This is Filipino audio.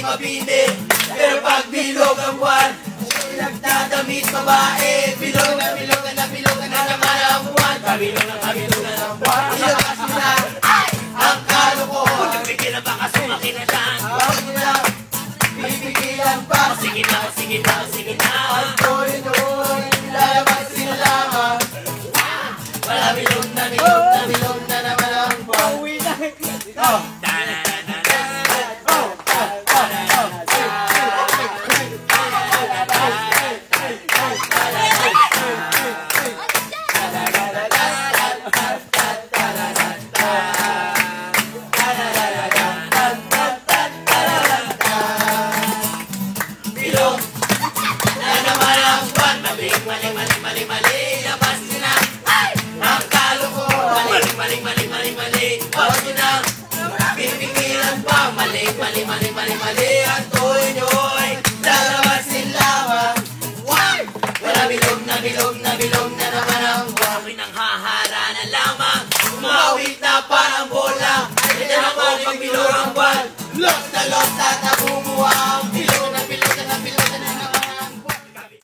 mabini. Pero pag bilog ang buwan, nagdadamit babae. Bilog na naman ang buwan. Kabilog na ang buwan. Ilabas mo na ang kalokohan. Nagpigilan ba kasi makinatan? Huwag mo na pipigilan pa. Sige na. Antoy, lalabas sila lamang. Wala bilog na naman ang buwan. Pauwi na. Mali, labas nyo na ang kalokohan. Mali, huwag nyo na pipigilan pa. Mali, Antoy nyo'y lalabasin lamang. Wala bilog na naman ang buwan. Ako'y nang haharana lamang. Umawit na parang bola. Ito na ko pag bilog ang buwan. Love na love